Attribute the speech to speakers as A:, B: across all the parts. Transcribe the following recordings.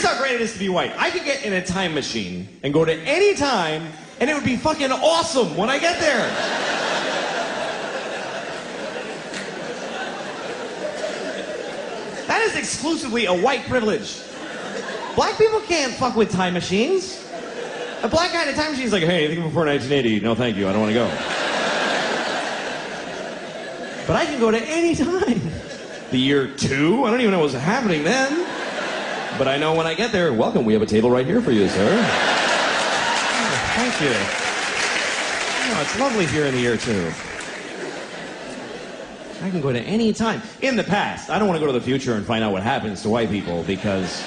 A: how great it is to be white. I could get in a time machine and go to any time, and it would be fucking awesome when I get there. That is exclusively a white privilege. Black people can't fuck with time machines. A black guy in a time machine is like, hey, anything before 1980? No, thank you. I don't want to go. But I can go to any time. The year 2? I don't even know what's happening then. But I know when I get there, welcome, we have a table right here for you, sir. Oh, thank you. Oh, it's lovely here in the year 2. I can go to any time. In the past, I don't want to go to the future and find out what happens to white people because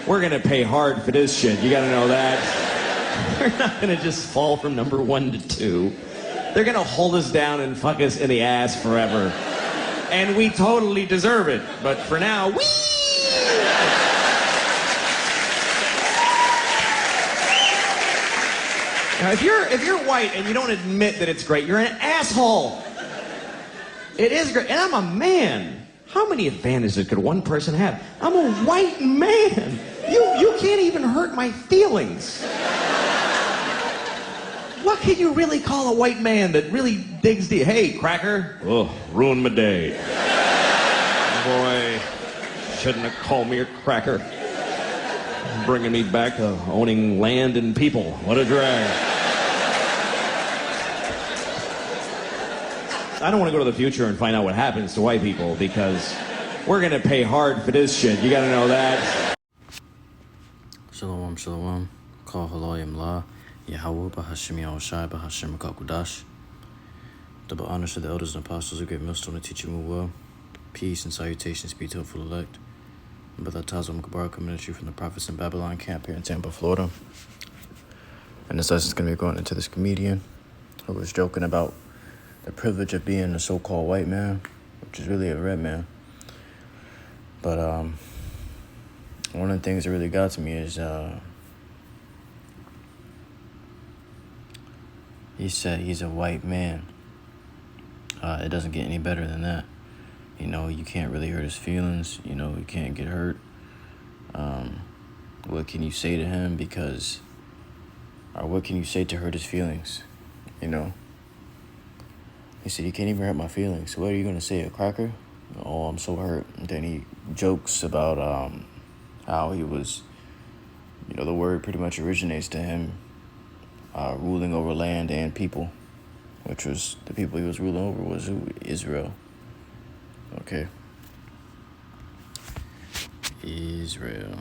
A: we're going to pay hard for this shit. You got to know that. We're not going to just fall from number 1 to 2. They're going to hold us down and fuck us in the ass forever. And we totally deserve it. But for now, whee! Now, if you're white and you don't admit that it's great, you're an asshole. It is great. And I'm a man. How many advantages could one person have? I'm a white man. You can't even hurt my feelings. What can you really call a white man that really digs deep? Hey, cracker. Oh, ruined my day. Boy, shouldn't have called me a cracker. Bringing me back to owning land and people. What a drag. I don't want to go to the future and find out what happens to white people because we're going to pay hard for this shit. You got to know that.
B: Shalom, shalom. Call halayim la. Yahweh Bahashim Yahushai Bahashim Kakudash. Double honors to the elders and apostles, a great millstone to teach you well. Peace and salutations be to hopeful elect. Brother Tazom Kabar coming at you from the Prophets in Babylon camp here in Tampa, Florida. And this lesson is going to be going into this comedian who was joking about the privilege of being a so-called white man, which is really a red man. But one of the things that really got to me is he said he's a white man. It doesn't get any better than that. You know, you can't really hurt his feelings. You know, you can't get hurt. What can you say to him or what can you say to hurt his feelings? You know? He said, you can't even hurt my feelings. What are you going to say, a cracker? Oh, I'm so hurt. And then he jokes about how he was, you know, the word pretty much originates to him ruling over land and people, which was the people he was ruling over was who? Israel. Okay. Israel.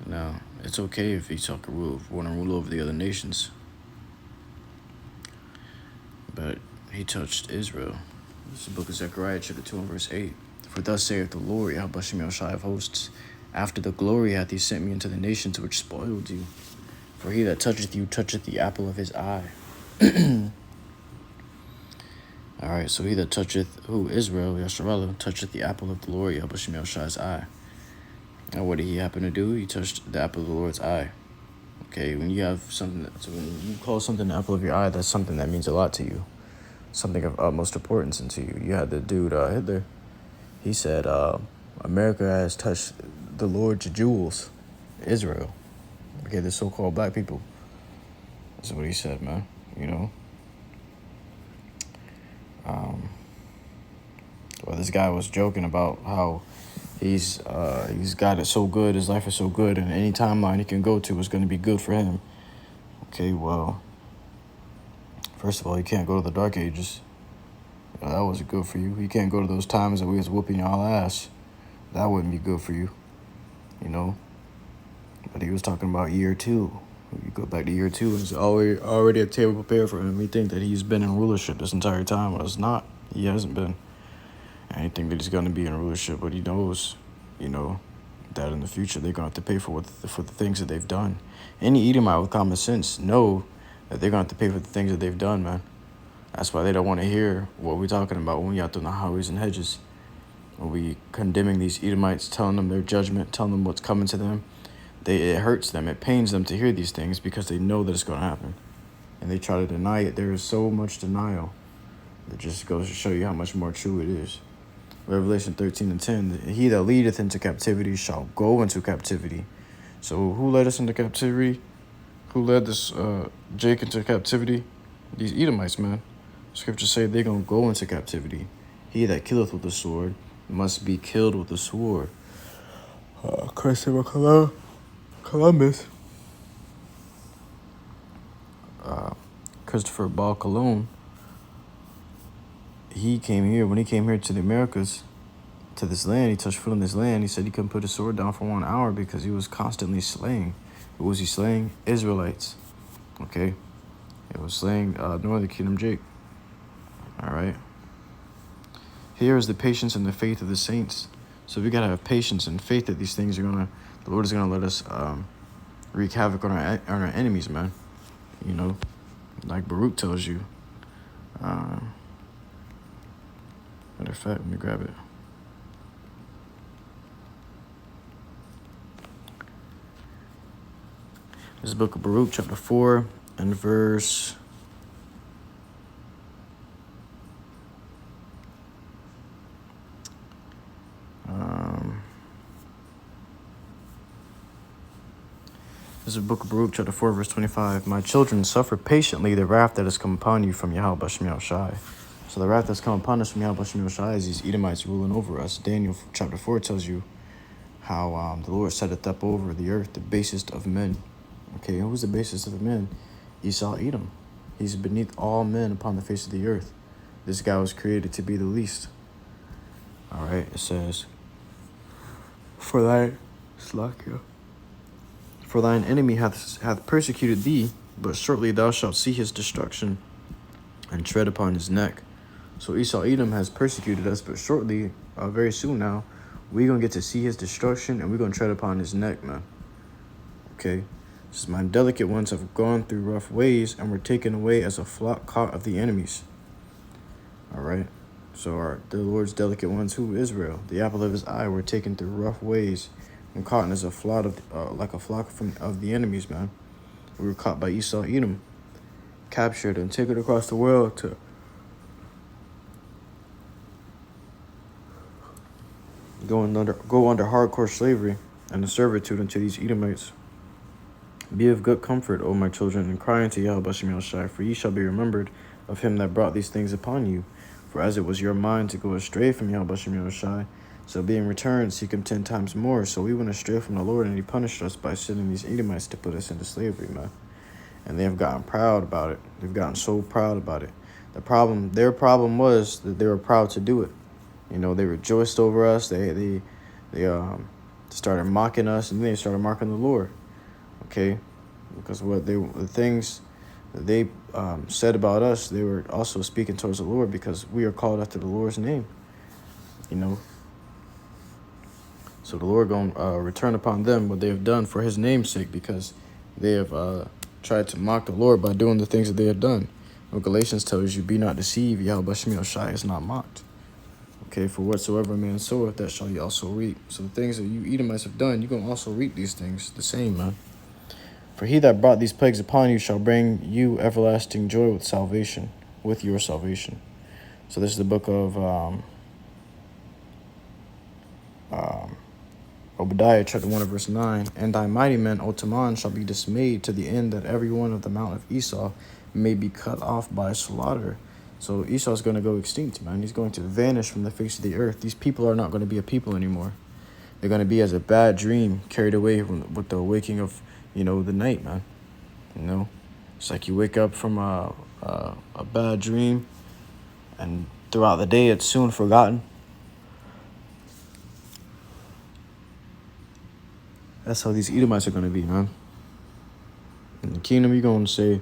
B: Now, it's okay if he's want to rule over the other nations. But he touched Israel. This is the book of Zechariah, chapter 2 and verse 8. For thus saith the Lord, Yahweh Yahushai of hosts, after the glory hath he sent me into the nations which spoiled you. For he that toucheth you toucheth the apple of his eye. Alright, so he that toucheth, who? Israel, Yasharallah, toucheth the apple of the Lord, Yahweh Yahushai's eye. Now what did he happen to do? He touched the apple of the Lord's eye. Okay, when you have something when you call something the apple of your eye, that's something that means a lot to you. Something of utmost importance to you. You had the dude, Hitler. He said, America has touched the Lord's jewels, Israel. Okay, the so-called black people. That's what he said, man. You know? Well, this guy was joking about how he's got it so good, his life is so good, and any timeline he can go to is going to be good for him. Okay, well, first of all, you can't go to the Dark Ages. That wasn't good for you. You can't go to those times that we was whooping y'all ass. That wouldn't be good for you, you know. But he was talking about year 2. You go back to year 2, and it's already a table prepared for him. We think that he's been in rulership this entire time. Well, it's not. He hasn't been. And he think that he's going to be in rulership, but he knows, you know, that in the future they're going to have to pay for the things that they've done. Any Edomite with common sense know that they're going to have to pay for the things that they've done, man. That's why they don't want to hear what we're talking about when we out there in the highways and hedges. When we condemning these Edomites, telling them their judgment, telling them what's coming to them. It hurts them. It pains them to hear these things because they know that it's going to happen. And they try to deny it. There is so much denial. It just goes to show you how much more true it is. Revelation 13:10. He that leadeth into captivity shall go into captivity. So who led us into captivity? Who led this Jake into captivity? These Edomites, man. Scriptures say they're going to go into captivity. He that killeth with the sword must be killed with the sword. Christopher Columbus. Christopher Ball Cologne. When he came here to the Americas, to this land, he touched foot on this land, he said he couldn't put his sword down for 1 hour because he was constantly slaying. Who was he slaying? Israelites. Okay? It was slaying Northern Kingdom Jake. All right? Here is the patience and the faith of the saints. So we got to have patience and faith that these things the Lord is going to let us wreak havoc on our enemies, man. You know, like Baruch tells you. Matter of fact, let me grab it. This is the book of Baruch, chapter 4, and verse... This is the book of Baruch, chapter 4, verse 25. My children, suffer patiently the wrath that has come upon you from Yahweh Bashem Yahushai. So the wrath that's come upon us from Yahweh Bashem Yahushai is these Edomites ruling over us. Daniel chapter 4 tells you how the Lord setteth up over the earth the basest of men. Okay, who's the basest of the men? Esau Edom. He's beneath all men upon the face of the earth. This guy was created to be the least. All right, it says, For thine enemy hath persecuted thee, but shortly thou shalt see his destruction, and tread upon his neck. So Esau Edom has persecuted us, but shortly, very soon now, we're going to get to see his destruction, and we're going to tread upon his neck, man. Okay? Says, my delicate ones have gone through rough ways, and were taken away as a flock caught of the enemies. All right? So the Lord's delicate ones, who? Israel, the apple of his eye, were taken through rough ways, and caught as a flock of the enemies, man. We were caught by Esau Edom, captured and taken across the world to go under hardcore slavery and the servitude unto these Edomites. Be of good comfort, O my children, and cry unto Yahweh Bashem Yahushai, for ye shall be remembered of him that brought these things upon you. For as it was your mind to go astray from Yahweh Bashem Yahushai, so being returned, seek him 10 times more. So we went astray from the Lord, and he punished us by sending these Edomites to put us into slavery, man. And they have gotten proud about it. They've gotten so proud about it. Their problem was that they were proud to do it. You know, they rejoiced over us. They started mocking us, and then they started mocking the Lord. Okay, because the things that they said about us, they were also speaking towards the Lord, because we are called after the Lord's name. You know. So the Lord going to return upon them what they have done for his name's sake, because they have tried to mock the Lord by doing the things that they have done. Well, Galatians tells you, be not deceived, Yahweh Bashem Yahushai is not mocked. Okay, for whatsoever man soweth, that shall ye also reap. So the things that you Edomites have done, you're going to also reap these things the same, man. For he that brought these plagues upon you shall bring you everlasting joy with salvation, with your salvation. So this is the book of Obadiah, chapter 1, verse 9. And thy mighty men, O Taman, shall be dismayed, to the end that every one of the mount of Esau may be cut off by slaughter. So Esau's going to go extinct, man. He's going to vanish from the face of the earth. These people are not going to be a people anymore. They're going to be as a bad dream carried away with the waking of, the night, man. You know, it's like you wake up from a bad dream, and throughout the day, it's soon forgotten. That's how these Edomites are going to be, man. In the kingdom, you're going to say,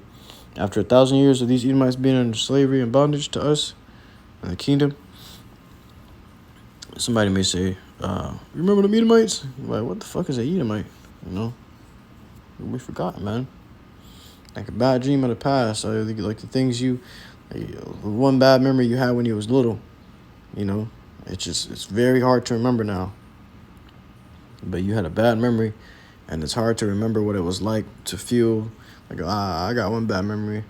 B: after 1,000 years of these Edomites being in slavery and bondage to us in the kingdom, somebody may say, remember the Edomites? Like, what the fuck is an Edomite? We forgot, man. Like a bad dream of the past. Like the things one bad memory you had when you was little. It's very hard to remember now. But you had a bad memory, and it's hard to remember what it was like to feel like, I got one bad memory,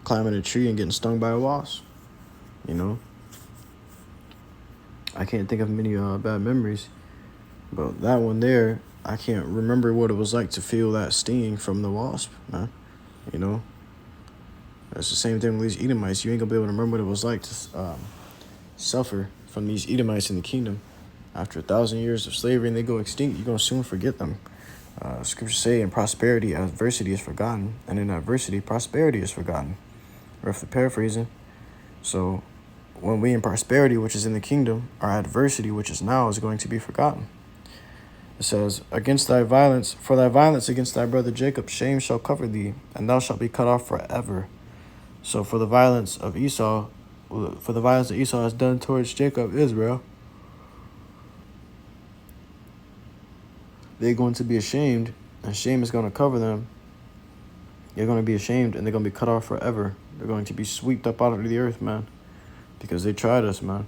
B: climbing a tree and getting stung by a wasp, I can't think of many bad memories. But that one there, I can't remember what it was like to feel that sting from the wasp, man. You know? That's the same thing with these Edomites. You ain't gonna be able to remember what it was like to suffer from these Edomites in the kingdom. After 1,000 years of slavery and they go extinct, you're gonna soon forget them. Scriptures say in prosperity, adversity is forgotten, and in adversity, prosperity is forgotten. Roughly paraphrasing. So when we in prosperity, which is in the kingdom, our adversity, which is now, is going to be forgotten. It says, against thy violence, for thy violence against thy brother Jacob, shame shall cover thee, and thou shalt be cut off forever. So for the violence that Esau has done towards Jacob, Israel, they're going to be ashamed, and shame is going to cover them. They're going to be ashamed, and they're going to be cut off forever. They're going to be swept up out of the earth, man, because they tried us, man.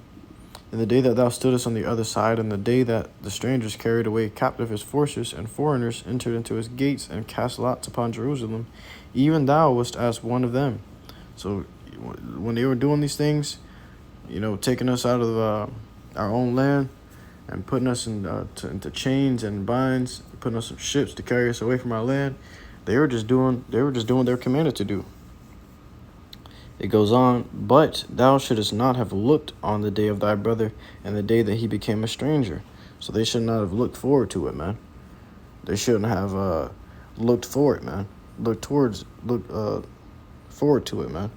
B: In the day that thou stoodest on the other side, and the day that the strangers carried away captive his forces, and foreigners entered into his gates and cast lots upon Jerusalem, even thou wast as one of them. So when they were doing these things, taking us out of our own land and putting us into chains and binds, putting us in ships to carry us away from our land, they were just doing what they were commanded to do. It goes on, but thou shouldest not have looked on the day of thy brother and the day that he became a stranger. So they should not have looked forward to it, man. They shouldn't have looked for it, man. Look forward to it, man.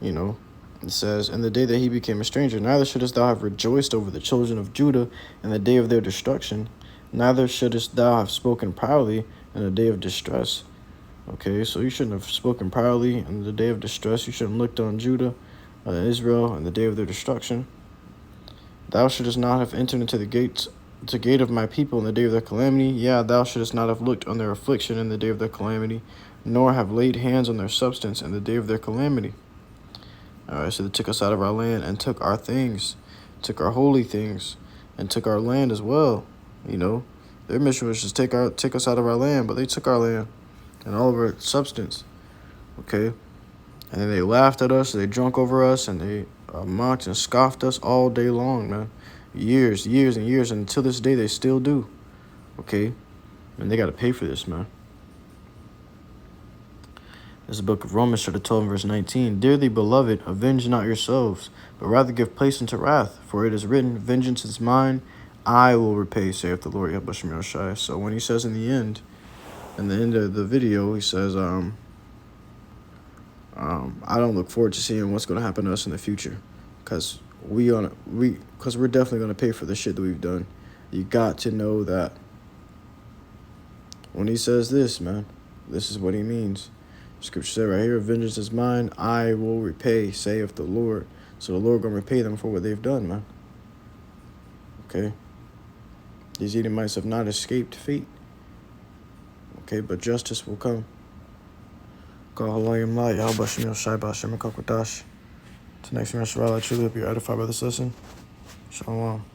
B: It says, in the day that he became a stranger, neither shouldest thou have rejoiced over the children of Judah in the day of their destruction, neither shouldest thou have spoken proudly in the day of distress. Okay, so you shouldn't have spoken proudly in the day of distress. You shouldn't have looked on Judah, Israel, in the day of their destruction. Thou shouldest not have entered into the gate of my people in the day of their calamity. Yeah, thou shouldest not have looked on their affliction in the day of their calamity, nor have laid hands on their substance in the day of their calamity. All right, so they took us out of our land and took our things, took our holy things, and took our land as well. Their mission was just take us out of our land, but they took our land and all of our substance, okay? And then they laughed at us, they drunk over us, and they mocked and scoffed us all day long, man. Years and years, and until this day they still do, okay? And they got to pay for this, man. This is the book of Romans, chapter 12, verse 19. Dearly beloved, avenge not yourselves, but rather give place unto wrath, for it is written, vengeance is mine, I will repay, saith the Lord. So when he says in the end of the video, he says, I don't look forward to seeing what's going to happen to us in the future, because we're definitely going to pay for the shit that we've done. You got to know that when he says this, man, this is what he means. Scripture said right here, vengeance is mine, I will repay, saith the Lord. So the Lord going to repay them for what they've done, man. Okay? These Edomites have not escaped fate. Okay, but justice will come. Till next time, I truly hope you're edified by this lesson. Shalom.